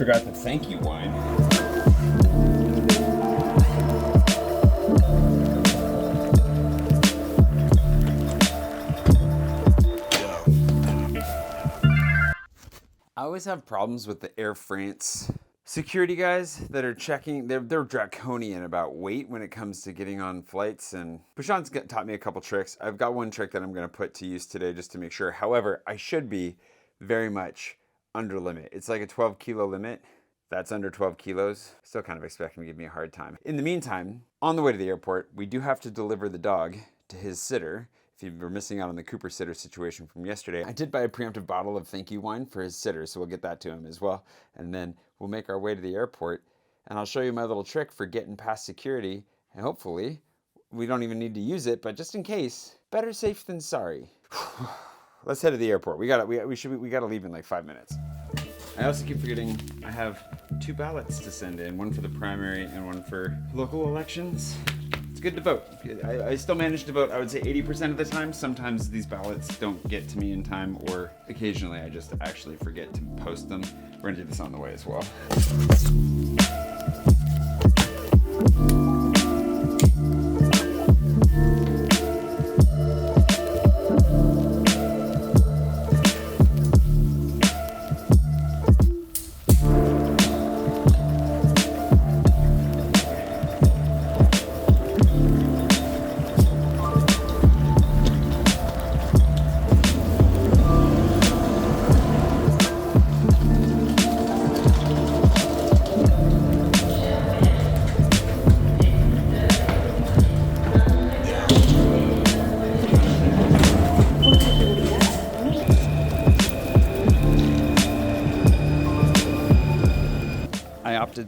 forgot the thank you wine. I always have problems with the Air France security guys that are checking. They're draconian about weight when it comes to getting on flights. And Patron's taught me a couple tricks. I've got one trick that I'm going to put to use today just to make sure. However, I should be very much under limit. It's like a 12 kilo limit. That's under 12 kilos. Still kind of expect him to give me a hard time. In the meantime, on the way to the airport, we do have to deliver the dog to his sitter. If you were missing out on the Cooper sitter situation from yesterday, I did buy a preemptive bottle of thank you wine for his sitter, so we'll get that to him as well. And then we'll make our way to the airport, and I'll show you my little trick for getting past security, and hopefully we don't even need to use it, but just in case, better safe than sorry. Let's head to the airport. We gotta leave in like 5 minutes. I also keep forgetting I have 2 ballots to send in, one for the primary and one for local elections. It's good to vote. I still manage to vote, I would say 80% of the time. Sometimes these ballots don't get to me in time, or occasionally I just actually forget to post them. We're gonna do this on the way as well.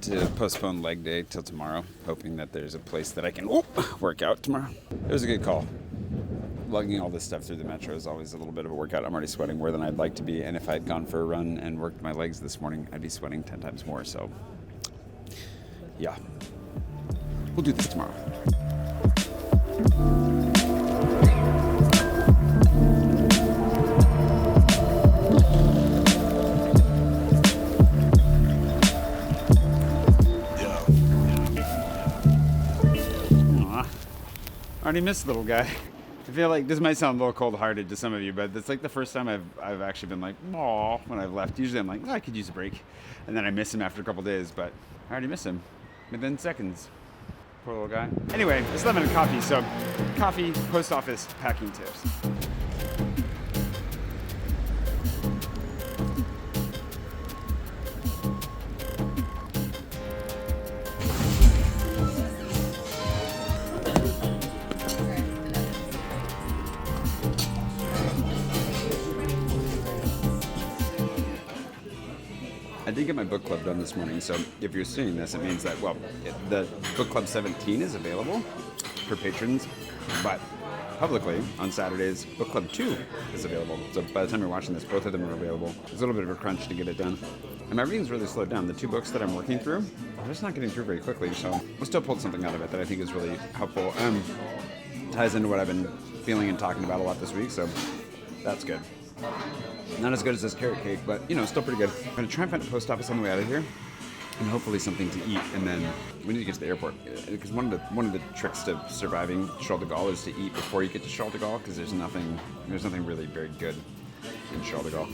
To postpone leg day till tomorrow, hoping that there's a place that I can work out tomorrow. It was a good call. Lugging all this stuff through the metro is always a little bit of a workout. I'm already sweating more than I'd like to be, and if I'd gone for a run and worked my legs this morning, I'd be sweating 10 times more. So yeah, we'll do this tomorrow. Already missed little guy. I feel like this might sound a little cold-hearted to some of you, but it's like the first time I've actually been like, aw, when I've left. Usually I'm like, I could use a break. And then I miss him after a couple days, but I already miss him within seconds. Poor little guy. Anyway, it's 11 and coffee, so coffee, post office, packing tips. I did get my book club done this morning, so if you're seeing this, it means that, well, the book club 17 is available for patrons, but publicly on Saturdays, book club 2 is available. So by the time you're watching this, both of them are available. It's a little bit of a crunch to get it done. And my reading's really slowed down. The 2 books that I'm working through, I'm just not getting through very quickly, so I still pulled something out of it that I think is really helpful. Ties into what I've been feeling and talking about a lot this week, so that's good. Not as good as this carrot cake, but, you know, still pretty good. I'm going to try and find a post office on the way out of here, and hopefully something to eat, and then we need to get to the airport. Because one of the tricks to surviving Charles de Gaulle is to eat before you get to Charles de Gaulle, because there's nothing really very good in Charles de Gaulle.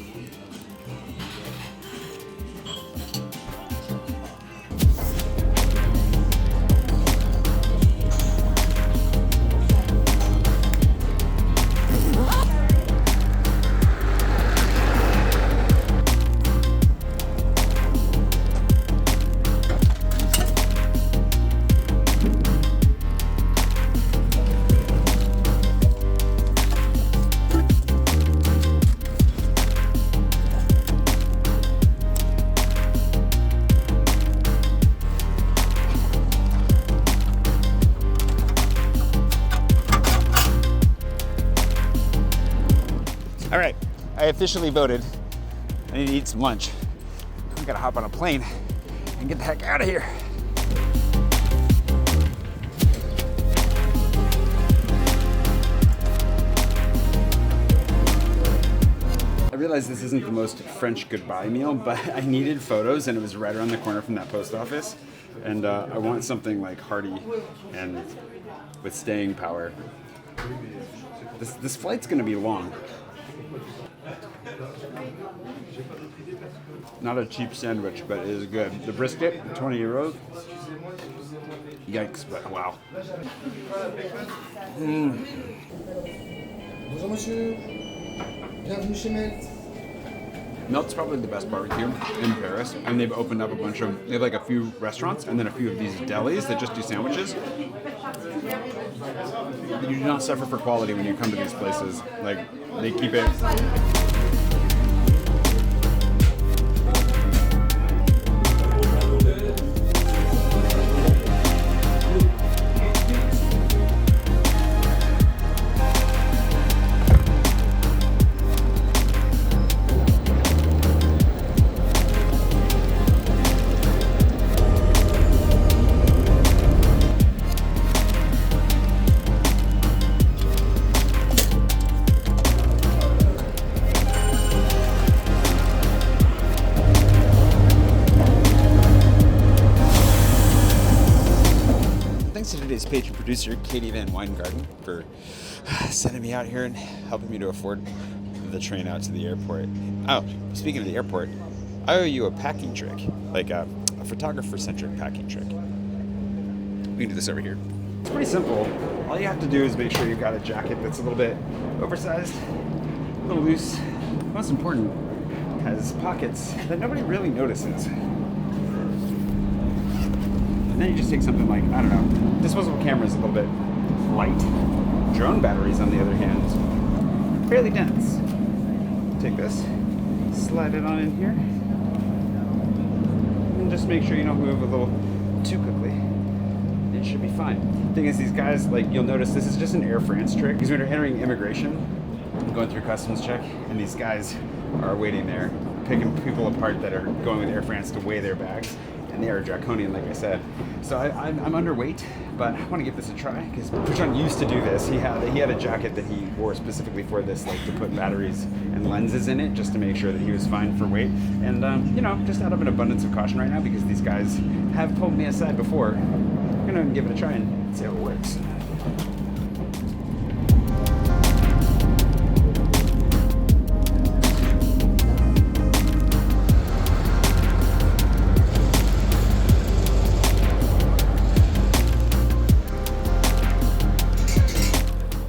All right, I officially voted. I need to eat some lunch. I gotta hop on a plane and get the heck out of here. realize this isn't the most French goodbye meal, but I needed photos and it was right around the corner from that post office. And I want something like hearty and with staying power. This flight's gonna be long. Not a cheap sandwich, but it is good. The brisket, 20 euros. Yikes, but wow. Bonjour monsieur, bienvenue chez Melt. Melt's probably the best barbecue in Paris, and they've opened up they have like a few restaurants and then a few of these delis that just do sandwiches. You do not suffer for quality when you come to these places. Like, they keep it. Thanks to today's patron producer, Katie Van Wyngarden, for sending me out here and helping me to afford the train out to the airport. Oh, speaking of the airport, I owe you a packing trick, like a photographer-centric packing trick. We can do this over here. It's pretty simple. All you have to do is make sure you've got a jacket that's a little bit oversized, a little loose. Most important, has pockets that nobody really notices. And then you just take something like, I don't know, disposable camera's a little bit light. Drone batteries, on the other hand, fairly dense. Take this, slide it on in here, and just make sure you don't move a little too quickly. It should be fine. Thing is, these guys, like, you'll notice this is just an Air France trick. Because when you're entering immigration, going through customs check, and these guys are waiting there, picking people apart that are going with Air France to weigh their bags. And they are draconian, like I said. So I'm underweight, but I want to give this a try because Patron used to do this. He had a jacket that he wore specifically for this, like to put batteries and lenses in it, just to make sure that he was fine for weight. And you know, just out of an abundance of caution right now, because these guys have pulled me aside before, I'm gonna give it a try and see how it works.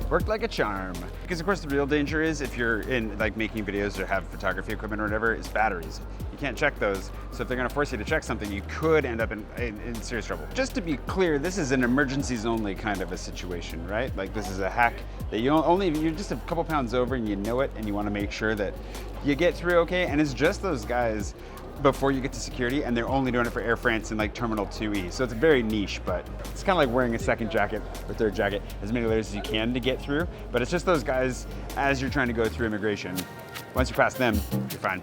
Worked like a charm. Because of course the real danger is, if you're in like making videos or have photography equipment or whatever, is batteries. You can't check those. So if they're gonna force you to check something, you could end up in serious trouble. Just to be clear, this is an emergencies only kind of a situation, right? Like, this is a hack that you're just a couple pounds over and you know it, and you wanna make sure that you get through okay. And it's just those guys before you get to security, and they're only doing it for Air France in like Terminal 2E. So it's very niche, but it's kind of like wearing a second jacket or third jacket, as many layers as you can to get through. But it's just those guys as you're trying to go through immigration. Once you pass them, you're fine.